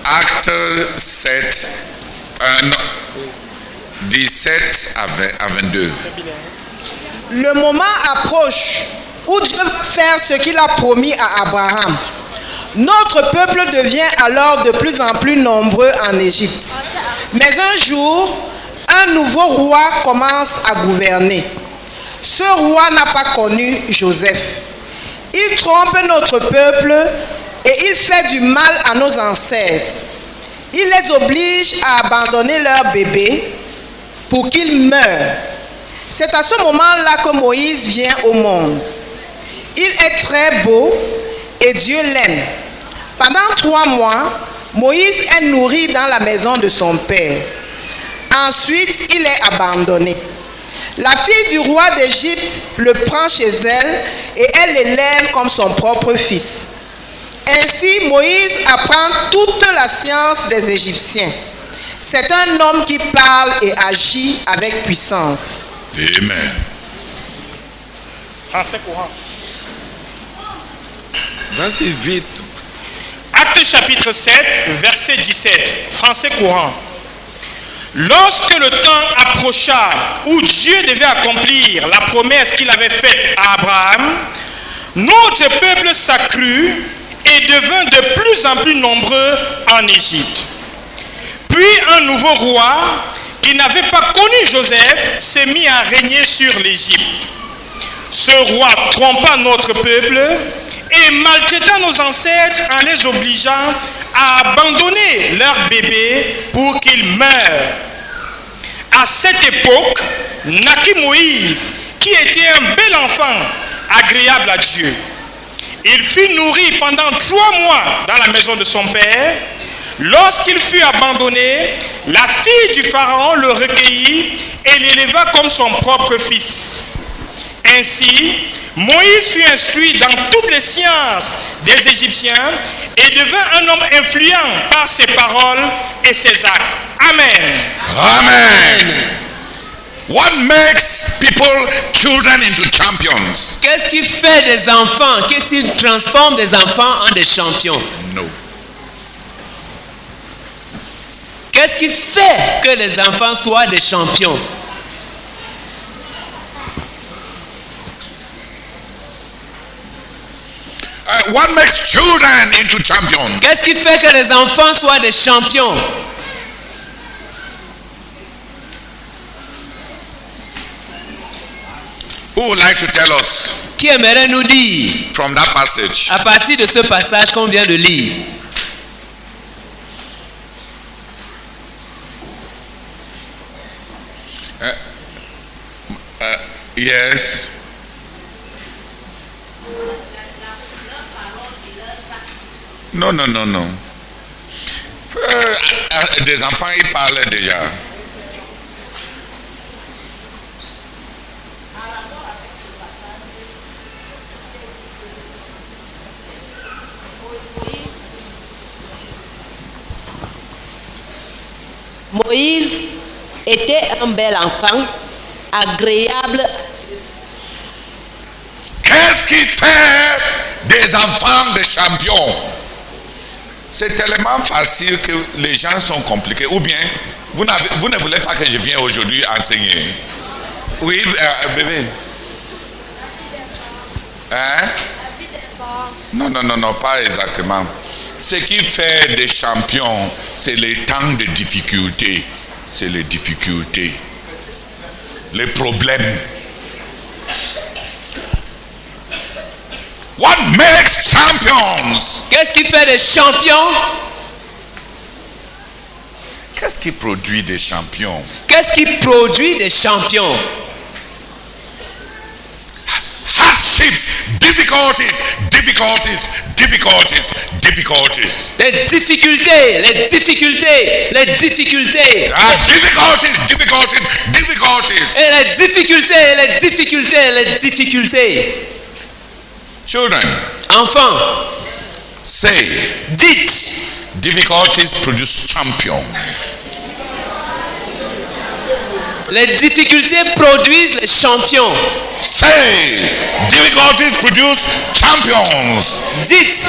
Acte 7, 17 à 22. Le moment approche où Dieu va faire ce qu'il a promis à Abraham. Notre peuple devient alors de plus en plus nombreux en Égypte. Mais un jour, un nouveau roi commence à gouverner. Ce roi n'a pas connu Joseph. Il trompe notre peuple et il fait du mal à nos ancêtres. Il les oblige à abandonner leurs bébés pour qu'ils meurent. C'est à ce moment-là que Moïse vient au monde. Il est très beau et Dieu l'aime. Pendant 3 mois, Moïse est nourri dans la maison de son père. Ensuite, il est abandonné. La fille du roi d'Égypte le prend chez elle et elle l'élève comme son propre fils. Ainsi, Moïse apprend toute la science des Égyptiens. C'est un homme qui parle et agit avec puissance. Amen. Français courant. Vas-y, vite. Acte chapitre 7, verset 17. Français courant. Lorsque le temps approcha où Dieu devait accomplir la promesse qu'il avait faite à Abraham, notre peuple s'accrut et devint de plus en plus nombreux en Égypte. Puis un nouveau roi, qui n'avait pas connu Joseph, s'est mis à régner sur l'Égypte. Ce roi trompa notre peuple et maltraita nos ancêtres en les obligeant à abandonner leurs bébés pour qu'ils meurent. À cette époque, naquit Moïse, qui était un bel enfant, agréable à Dieu. Il fut nourri pendant 3 mois dans la maison de son père. Lorsqu'il fut abandonné, la fille du Pharaon le recueillit et l'éleva comme son propre fils. Ainsi, Moïse fut instruit dans toutes les sciences des Égyptiens et devint un homme influent par ses paroles et ses actes. Amen. Amen. What makes people, children into champions? Qu'est-ce qui fait des enfants? Qu'est-ce qui transforme des enfants en des champions? No. Qu'est-ce qui fait que les enfants soient des champions? What makes children into champions? Qu'est-ce qui fait que les enfants soient des champions? Who would like to tell us Qui aimerait nous dire from that passage? à partir de ce passage qu'on vient de lire? Yes. Non. Des enfants, ils parlent déjà. Moïse était un bel enfant, agréable. Qu'est-ce qui fait des enfants des champions? C'est tellement facile que les gens sont compliqués. Ou bien, vous ne voulez pas que je vienne aujourd'hui enseigner? Oui, bébé. Hein? Non, pas exactement. Ce qui fait des champions, c'est les temps de difficulté. C'est les difficultés. Les problèmes. What makes champions? Qu'est-ce qui fait des champions? Qu'est-ce qui produit des champions? Qu'est-ce qui produit des champions? Hardships, difficulties. Les difficultés. Ah, difficulties. Et les difficultés. Children, Enfants, say, dites, difficulties produce champions. les difficultés produisent les champions. Say, difficulties produce champions. Dites,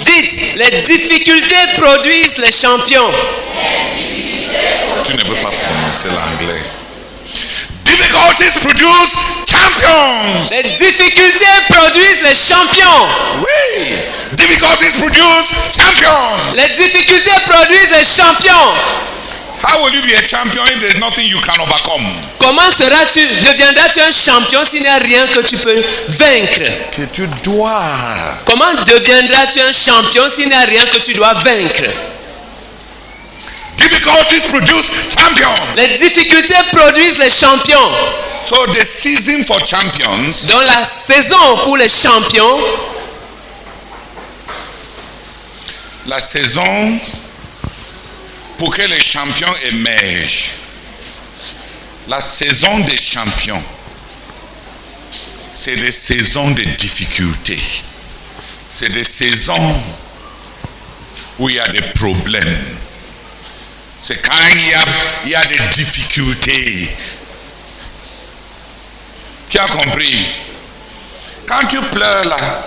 Dites, les difficultés produisent les champions. Tu ne peux pas prononcer l'anglais. Difficulties produce champions. Les difficultés produisent les champions. Oui. Difficulties produce champions. Les difficultés produisent les champions. How will you be a champion if there's nothing you can overcome? Comment deviendras-tu un champion s'il n'y a rien que tu peux vaincre? Que tu dois. Comment deviendras-tu un champion s'il n'y a rien que tu dois vaincre? Difficulties produce champions. Les difficultés produisent les champions. So the season for champions Dans la saison pour les champions, la saison pour que les champions émergent, la saison des champions, c'est des saisons de difficultés. C'est des saisons où il y a des problèmes. C'est quand il y a des difficultés. Tu as compris? Quand tu pleures là,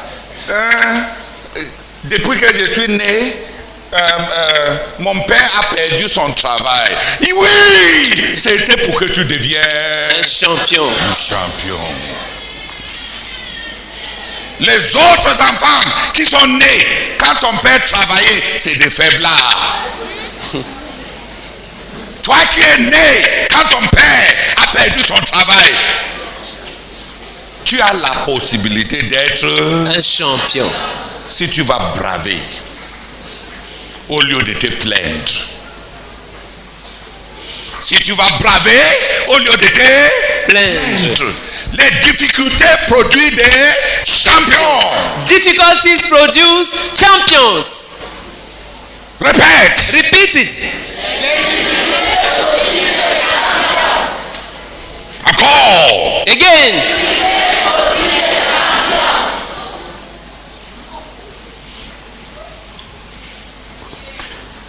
depuis que je suis né, mon père a perdu son travail. Et oui, c'était pour que tu deviennes un champion. un champion. Les autres enfants qui sont nés, quand ton père travaillait, c'est des faiblards. Toi qui es né, quand ton père a perdu son travail, tu as la possibilité d'être Un champion. si tu vas braver au lieu de te plaindre. Si tu vas braver au lieu de te plaindre. Les difficultés produisent des champions. Difficulties produce champions. Répète. Repeat it. Encore. Again.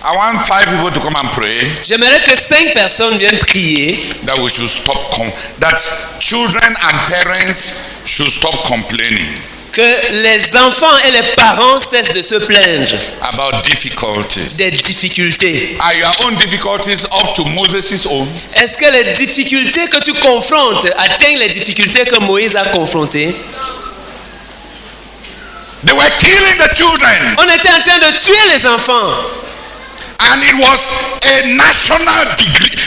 I want 5 people to come and pray J'aimerais que 5 personnes viennent prier that we should stop, that children and parents should stop complaining que les enfants et les parents cessent de se plaindre about difficulties. des difficultés. Are your own difficulties up to Moses' own? Est-ce que les difficultés que tu confrontes atteignent les difficultés que Moïse a confrontées? They were killing the children, On était en train de tuer les enfants. and it was a national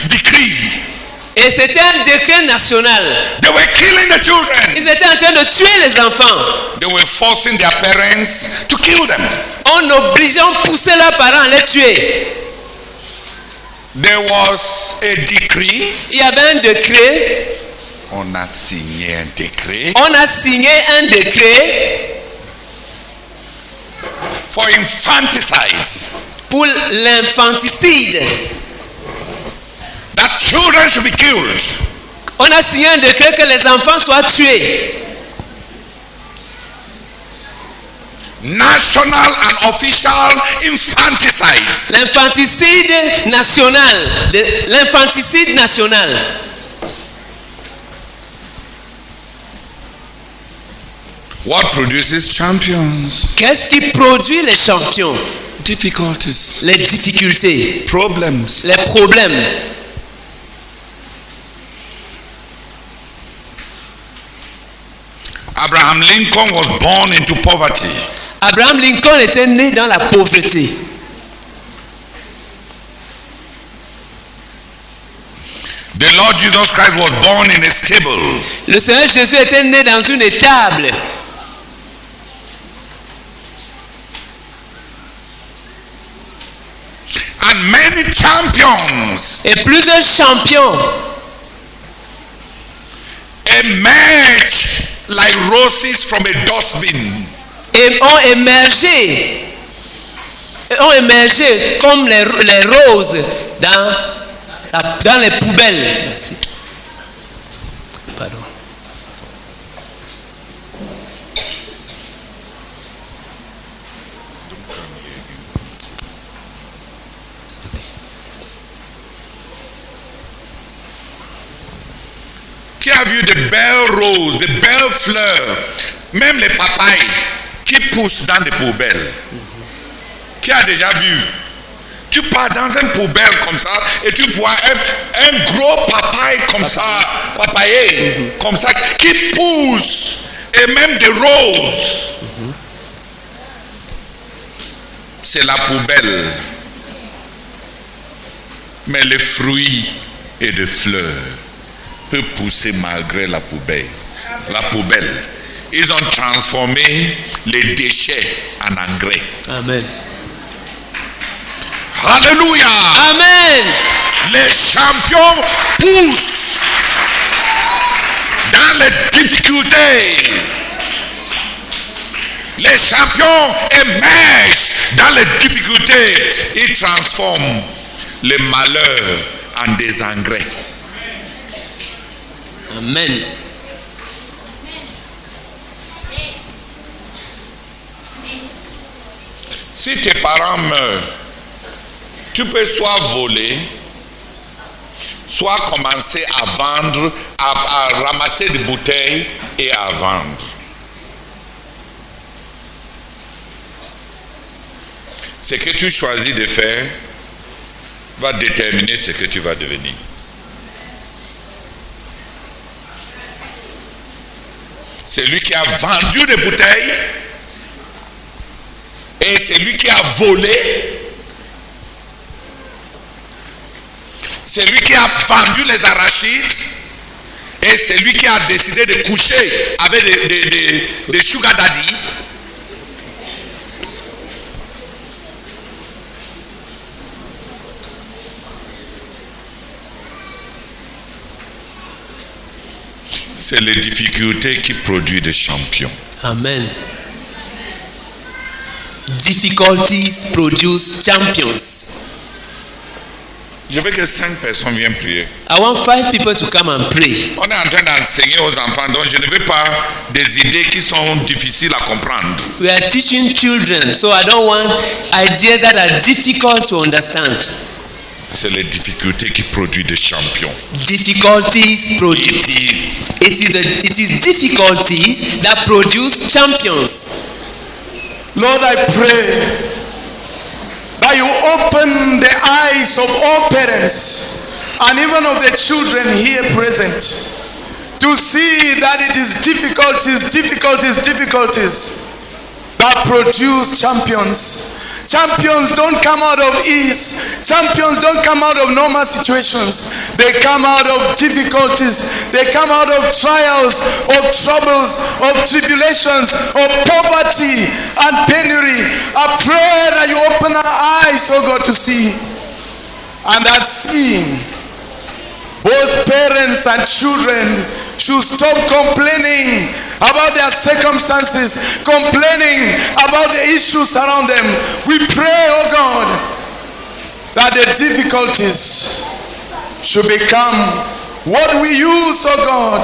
decree. Et c'était un décret national. They were killing the children. Ils étaient en train de tuer les enfants. They were forcing their parents to kill them. En obligeant, pousser leurs parents à les tuer. There was a decree. Il y avait un décret. On a signé un décret On a signé un décret for infanticide. pour l'infanticide. That children should be killed. On a signé un décret que les enfants soient tués. National and official infanticide. L'infanticide national. L'infanticide national. What produces champions? Qu'est-ce qui produit les champions? Difficulties, Les difficultés, problems. les problèmes. Abraham Lincoln was born into poverty. Abraham Lincoln était né dans la pauvreté. The Lord Jesus Christ was born in a stable. Le Seigneur Jésus était né dans une étable. And many champions Et plusieurs champions emerged like roses from a dustbin. ont émergé comme les roses dans les poubelles. Merci. Pardon. Qui a vu des belles roses, des belles fleurs, même les papayes qui poussent dans des poubelles? as déjà vu? Tu pars dans une poubelle comme ça et tu vois un gros papaye comme ça, papayer, comme ça, qui pousse, et même des roses. C'est la poubelle. Mais les fruits et les fleurs peuvent pousser malgré la poubelle. La poubelle. Ils ont transformé les déchets en engrais. Amen. Alléluia. Amen. Les champions poussent dans les difficultés. Les champions émergent dans les difficultés. Ils transforment les malheurs en des engrais. Amen. Si tes parents meurent, tu peux soit voler, soit commencer à vendre, à ramasser des bouteilles et à vendre. Ce que tu choisis de faire va déterminer ce que tu vas devenir. Celui qui a vendu des bouteilles et celui qui a volé, celui qui a vendu les arachides et celui qui a décidé de coucher avec des sugar daddy, c'est les difficultés qui produisent des champions. Amen. Difficulties produce champions. Je veux que 5 personnes viennent prier. I want 5 people to come and pray. On est en train d'enseigner aux enfants, donc je ne veux pas des idées qui sont difficiles à comprendre. We are teaching children, so I don't want ideas that are difficult to understand. C'est les difficultés qui produisent des champions. Difficulties produce. It is difficulties that produce champions. Lord, I pray that you open the eyes of all parents and even of the children here present to see that it is difficulties that produce champions. Champions don't come out of ease. Champions don't come out of normal situations. They come out of difficulties. They come out of trials, of troubles, of tribulations, of poverty and penury. I pray that you open our eyes, oh God, to see. And that seeing, both parents and children should stop complaining about their circumstances, complaining about the issues around them. We pray, oh God, that the difficulties should become what we use, oh God,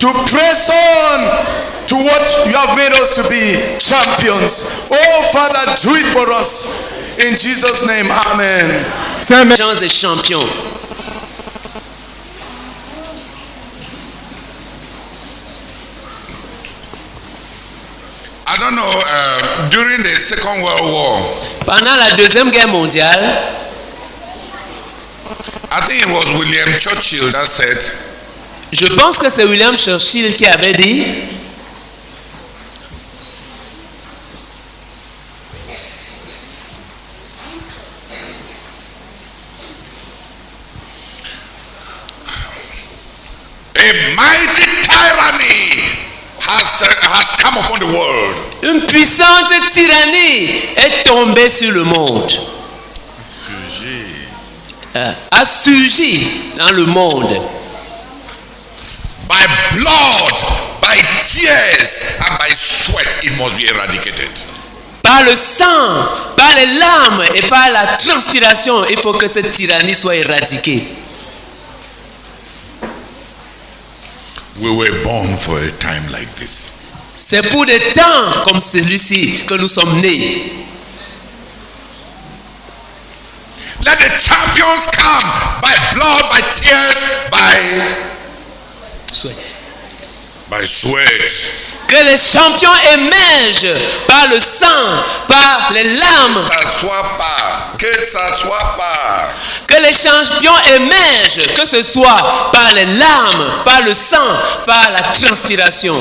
to press on to what you have made us to be, champions. Oh Father, do it for us. In Jesus' name, amen. Chance des champions. I don't know, during the Second World War, Pendant la Deuxième Guerre mondiale, I think it was William Churchill that said, je pense que c'est William Churchill qui avait dit, a mighty tyranny has come upon the world. une puissante tyrannie est tombée sur le monde, assujettie dans le monde. By blood, by tears, and by sweat, it must be eradicated. Par le sang, par les larmes et par la transpiration, il faut que cette tyrannie soit éradiquée. We were born for a time like this. C'est pour des temps comme celui-ci que nous sommes nés. Let the champions come by blood, by tears, by sweat. Que les champions émergent par le sang, par les larmes. Que ça soit pas. Que les champions émergent, que ce soit par les larmes, par le sang, par la transpiration.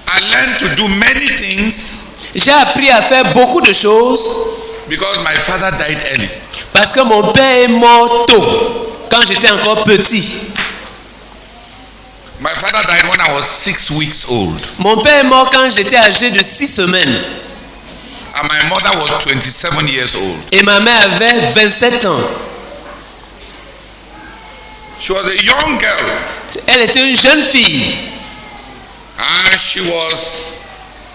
I learned to do many things J'ai appris à faire beaucoup de choses because my father died early. parce que mon père est mort tôt, quand j'étais encore petit. My father died when I was 6 weeks old. Mon père est mort quand j'étais âgé de 6 semaines. And my mother was 27 years old. Et ma mère avait 27 ans. She was a young girl. Elle était une jeune fille. And she was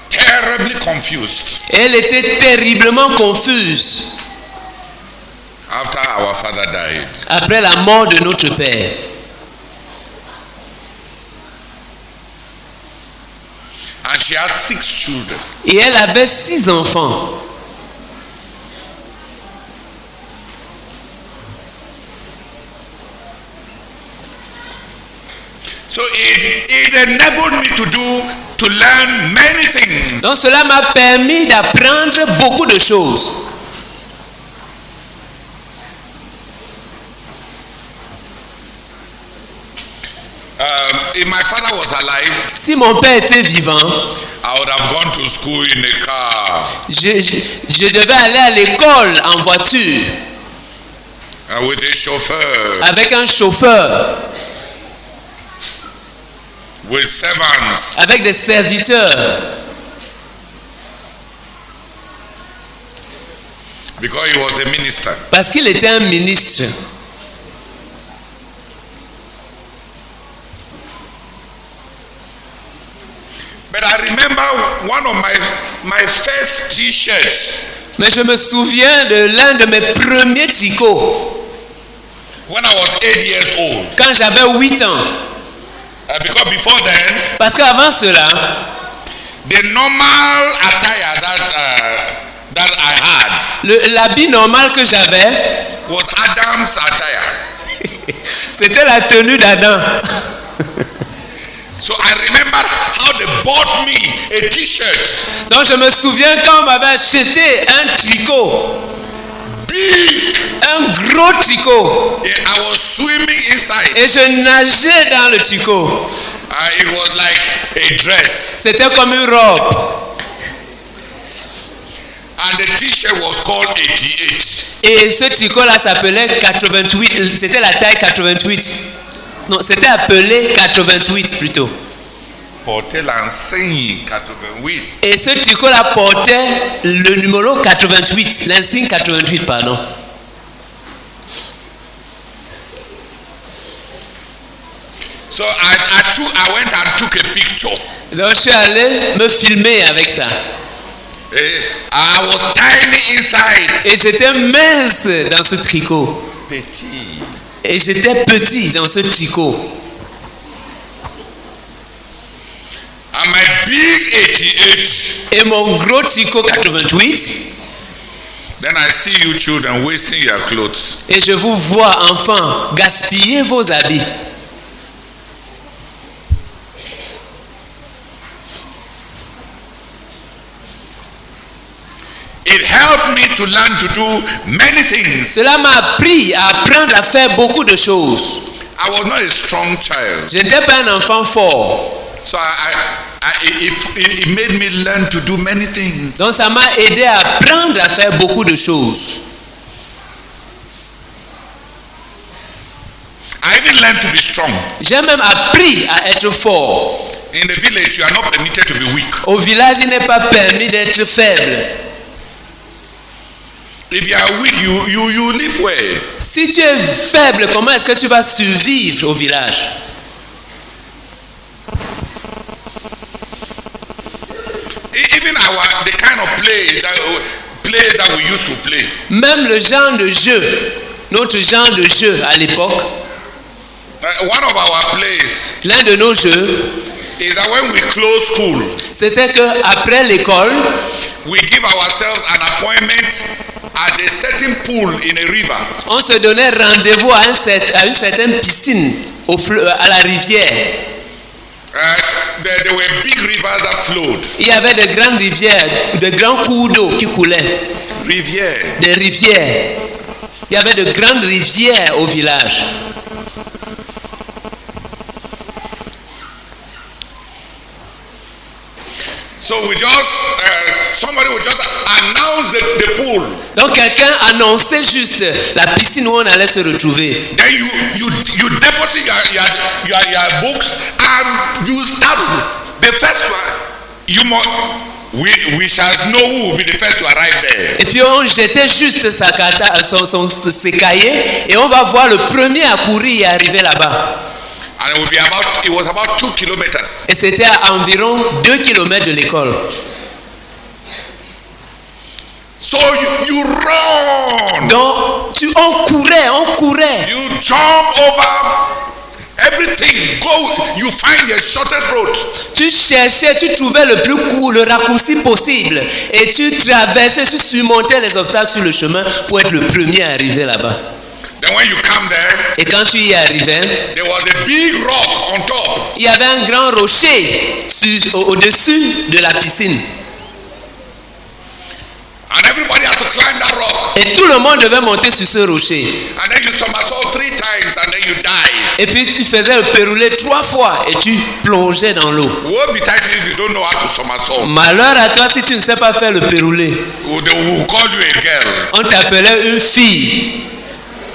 terribly confused Elle était terriblement confuse after our father died. après la mort de notre père. And she had 6 children. Et elle avait 6 enfants. So it enabled me to learn many things. Donc cela m'a permis d'apprendre beaucoup de choses. If my father was alive, Si mon père était vivant, I would have gone to school in a car je devais aller à l'école en voiture with a chauffeur, avec un chauffeur, with servants. avec des serviteurs, Because he was a minister. parce qu'il était un ministre. But I remember one of my first T-shirts Mais je me souviens de l'un de mes premiers tricots when I was 8 years old. quand j'avais 8 ans. Because before then, Parce qu'avant cela, the normal attire that I had l'habit normal que j'avais, was Adam's attire. c'était la tenue d'Adam. So I remember how they bought me a T-shirt, Donc je me souviens quand on m'avait acheté un tricot, big. un gros tricot, I was swimming inside. et je nageais dans le tricot. It was like a dress, C'était comme une robe. and the T-shirt was called 88. Et ce tricot-là s'appelait 88. C'était la taille 88. Non, c'était appelé 88 plutôt. Portait l'enseigne 88. Et ce tricot-là portait le numéro 88, l'insigne 88, pardon. So I went and took a picture. Donc je suis allé me filmer avec ça. I was tiny inside. Et j'étais mince dans ce tricot. Petit. Et j'étais petit dans ce tricot. And my big 88. Et mon gros tricot 88. Then I see you children wasting your clothes. Et je vous vois, enfants, gaspiller vos habits. It helped me to learn to do many things. Cela m'a appris à apprendre à faire beaucoup de choses. I was not a strong child. Je n'étais pas un enfant fort. So it made me learn to do many things. Donc ça m'a aidé à apprendre à faire beaucoup de choses. I even learned to be strong. J'ai même appris à être fort. In the village, you are not permitted to be weak. Au village, il n'est pas permis d'être faible. If you are weak, you live well. Si tu es faible, comment est-ce que tu vas survivre au village? Even the kind of play that we used to play. Même le genre de jeu, notre genre de jeu à l'époque, One of our plays, l'un de nos jeux, is that when we close school, c'était qu'après l'école, we give ourselves an appointment at a certain pool in a river. on se donnait rendez-vous à une certaine piscine à la rivière. There were big rivers that flowed. Il y avait de grandes rivières, de grands cours d'eau qui coulaient. Rivière. Des rivières. Il y avait de grandes rivières au village. So we just, somebody would just announce the pool. Donc quelqu'un annonçait juste la piscine où on allait se retrouver. Then you deposit your books and you start the first one. You must, we shall know who will be the first to arrive there. Et puis on jetait juste ses cahiers et on va voir le premier à courir et arriver là-bas. And it was about 2 kilometers. Et c'était à environ 2 kilomètres de l'école. So you run. Donc on courait. You jump over everything. You find the shortest road. Tu cherchais, tu trouvais le plus court, le raccourci possible. Et tu traversais, tu surmontais les obstacles sur le chemin pour être le premier à arriver là-bas. Then when you come there, et quand tu y arrivais, there was a big rock on top. Il y avait un grand rocher au-dessus de la piscine. And everybody had to climb that rock. Et tout le monde devait monter sur ce rocher. And then you somersault 3 times and then you dive. Et puis tu faisais le pérouler 3 fois et tu plongeais dans l'eau. Woe betide you if you don't know how to somersault. Malheur à toi si tu ne sais pas faire le pérouler. They will call you a girl. On t'appelait une fille.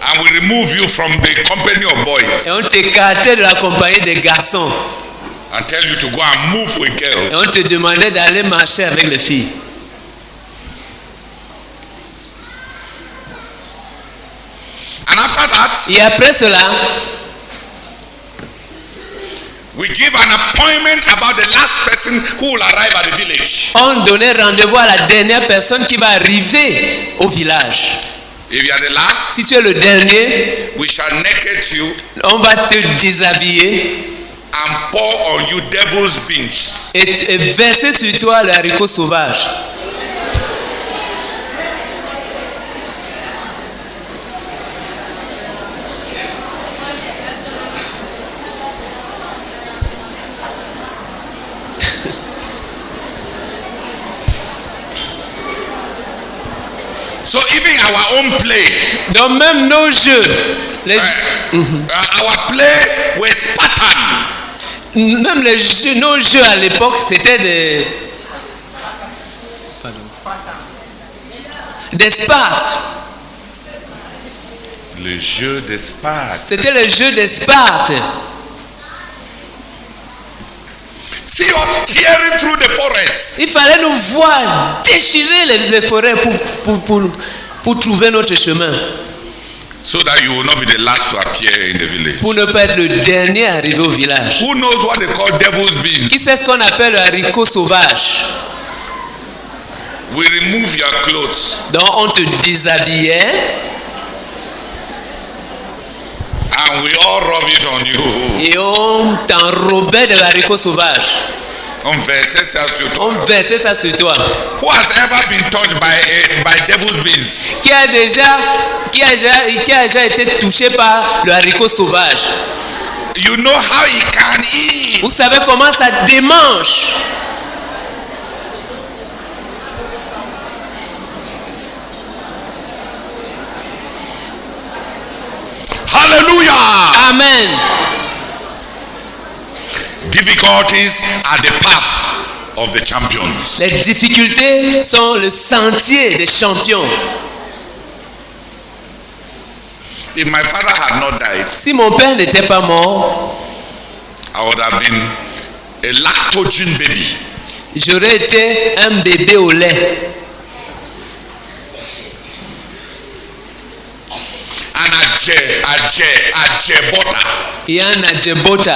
And we remove you from the company of boys. Et on t'écartait de la compagnie des garçons. And tell you to go and move with girls. Et on te demandait d'aller marcher avec les filles. And after that, et après cela, we give an appointment about the last person who will arrive at the village. On donnait rendez-vous à la dernière personne qui va arriver au village. If you are the last, si tu es le dernier, we shall naked you. On va te déshabiller. And pour on you devil's beans. Et verser sur toi les haricots sauvages. So even our own play. Donc même nos jeux. Our play was Spartan. Même nos jeux à l'époque, c'était des Spartes. Le jeu des Spartes. C'était le jeu des Spartes. See us tearing through the forest. Il fallait nous voir déchirer les forêts pour trouver notre chemin. So that you will not be the last to appear in the village. Pour ne pas être le dernier à arriver au village. Who knows what they call devil's beans? Qui sait ce qu'on appelle le haricot sauvage? We remove your clothes. Donc on te déshabillait. And we all rub it on you. Et on t'enrobait de l'haricot sauvage. On versait ça sur toi. On versait ça sur toi. Who has ever been touched by devil's beans? Qui a déjà été touché par le haricot sauvage? You know how he can eat. Vous savez comment ça démange? Hallelujah. Amen. Difficulties are the path of the champions. Les difficultés sont le sentier des champions. If my father had not died, si mon père n'était pas mort, I would have been a lactogen baby. J'aurais été un bébé au lait. Ajebota. Et un ajebota.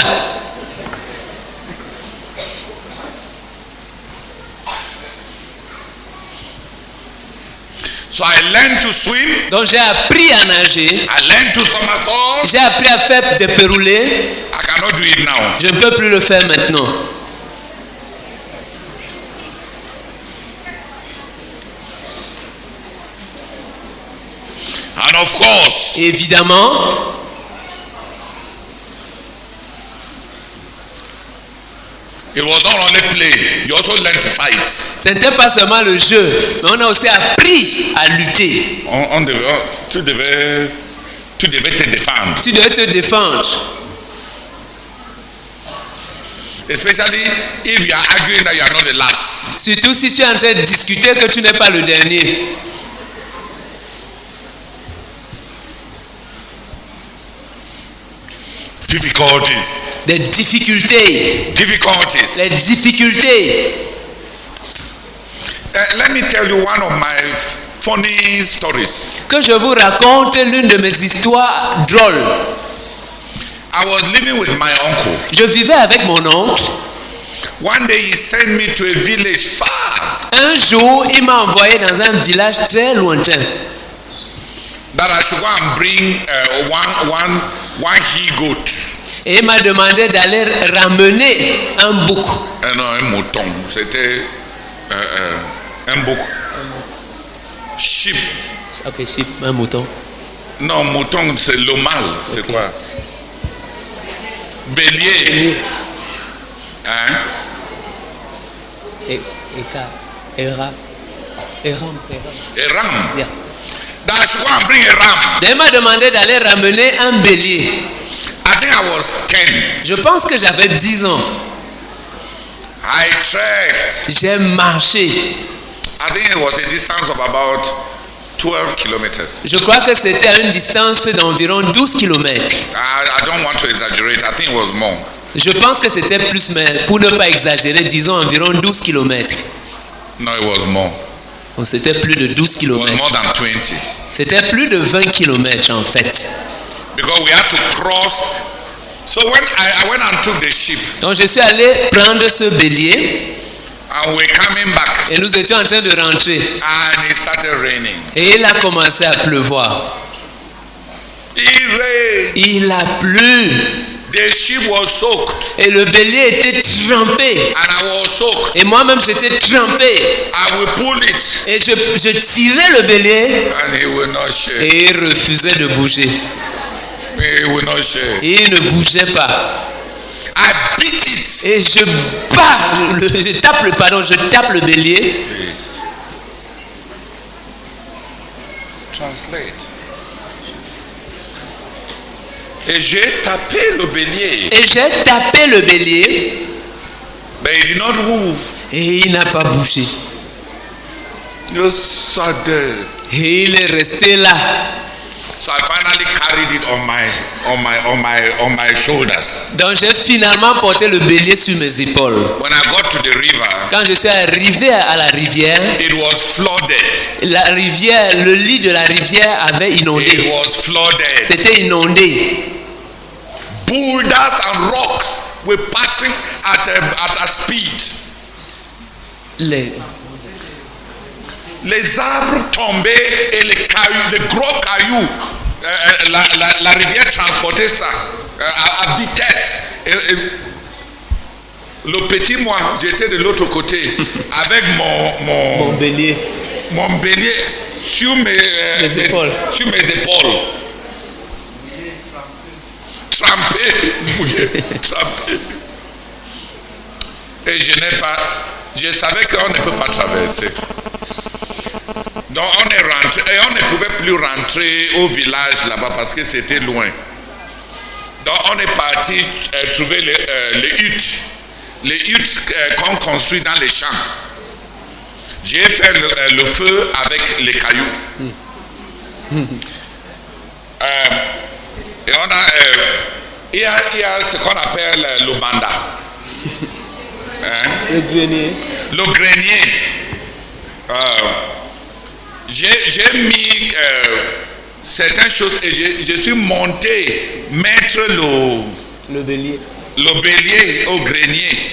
So I learned to swim. Donc j'ai appris à nager. I learned to somersault. J'ai appris à faire des pérulés. I cannot do it now. Je ne peux plus le faire maintenant. And of course, Évidemment, it was not only play, you also learn to fight. ce n'était pas seulement le jeu, mais on a aussi appris à lutter. Tu devais te défendre. Tu devais te défendre. Especially if you are arguing that you are not the last. Surtout si tu es en train de discuter que tu n'es pas le dernier. Difficulties. Des difficultés. Difficulties. Les difficultés. Let me tell you one of my funny stories. Que je vous raconte l'une de mes histoires drôles. I was living with my uncle. Je vivais avec mon oncle. One day he sent me to a village far. Un jour, il m'a envoyé dans un village très lointain. That I should go and bring one he-goat. Et il m'a demandé d'aller ramener un bouc. Non, un mouton. C'était un bouc. Sheep. Ok, sheep, un mouton. Non, mouton, c'est le mâle. C'est quoi? Bélier. Hein? Et ram. A ram. Yeah. That I should go and bring a ram. Il m'a demandé d'aller ramener un bélier. I think I was 10. Je pense que j'avais 10 ans. I trekked. J'ai marché. I think it was a distance of about 12 kilometers. Je crois que c'était à une distance d'environ 12 km. I don't want to exaggerate. I think it was more. Je pense que c'était plus, mais pour ne pas exagérer, disons environ 12 km. No, it was more. Donc c'était plus de 12 It was km. more than 20. C'était plus de 20 km en fait. Because we had to cross. So when I went and took the sheep, Donc je suis allé prendre ce bélier and we're coming back, et nous étions en train de rentrer. and it started raining. Et il a commencé à pleuvoir. It rained. Il a plu. The sheep was soaked, Et le bélier était trempé. and I was soaked. Et moi-même j'étais trempé. I will pull it, Et je tirais le bélier and he will not share. et il refusait de bouger. He will not share. Et il ne bougeait pas. I beat it. Et je tape le bélier. Translate. Et j'ai tapé le bélier. Et j'ai tapé le bélier. But he did not move. Et il n'a pas bougé. You saw dead. Et il est resté là. So I finally carried it on my shoulders. Donc j'ai finalement porté le bélier sur mes épaules. When I got to the river, Quand je suis arrivé à la rivière, it was flooded. le lit de la rivière avait It inondé. was flooded. C'était inondé. Boulders and rocks were passing at a speed. Les arbres tombaient et les gros cailloux, la rivière transportait ça à vitesse. Et le petit moi, j'étais de l'autre côté avec mon bélier. Mon bélier sur mes épaules. Trempé. Et je savais qu'on ne peut pas traverser. Donc on est rentré, et on ne pouvait plus rentrer au village là-bas parce que c'était loin. Donc on est parti trouver les huttes qu'on construit dans les champs. J'ai fait le feu avec les cailloux. Et il y a ce qu'on appelle le banda. Le grenier. Le grenier. J'ai mis certaines choses et je suis monté mettre le bélier au grenier.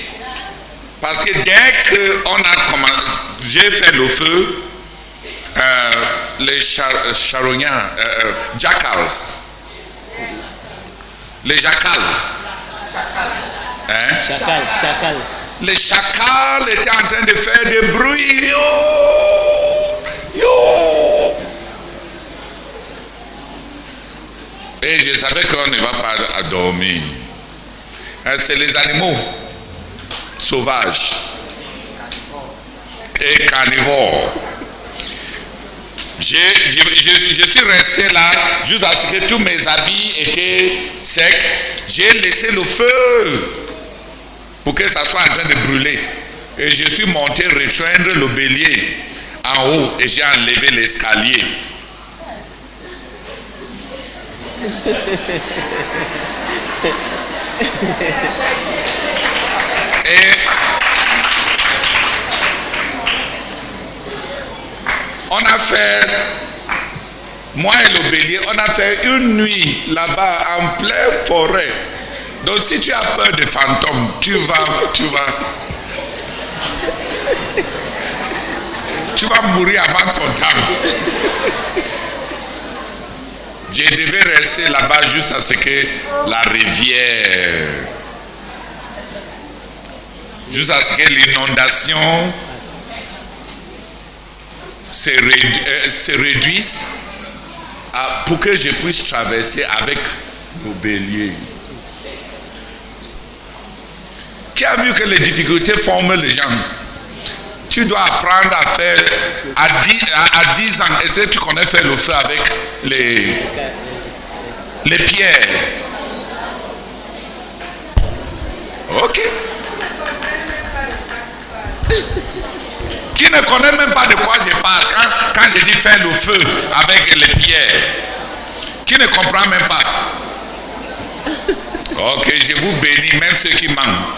Parce que dès qu'on a commencé, j'ai fait le feu, les charognards, jackals, les jackals Hein? Chacal, chacal. Les chacals étaient en train de faire des bruits. Yo! Yo! Et je savais qu'on ne va pas dormir. C'est les animaux sauvages et carnivores. Je suis resté là jusqu'à ce que tous mes habits étaient secs. J'ai laissé le feu pour que ça soit en train de brûler. Et je suis monté rejoindre le bélier en haut et j'ai enlevé l'escalier. Et on a fait, moi et le bélier, on a fait une nuit là-bas en pleine forêt. Donc si tu as peur des fantômes, tu vas mourir avant ton temps. Je devais rester là-bas jusqu'à ce que la rivière, jusqu'à ce que l'inondation se réduise pour que je puisse traverser avec le bélier. Qui a vu que les difficultés forment les gens? Tu dois apprendre à faire à 10 ans. Est-ce que tu connais faire le feu avec les pierres? Ok. Qui ne connaît même pas de quoi je parle quand je dis faire le feu avec les pierres? Qui ne comprend même pas? Ok, je vous bénis, même ceux qui manquent.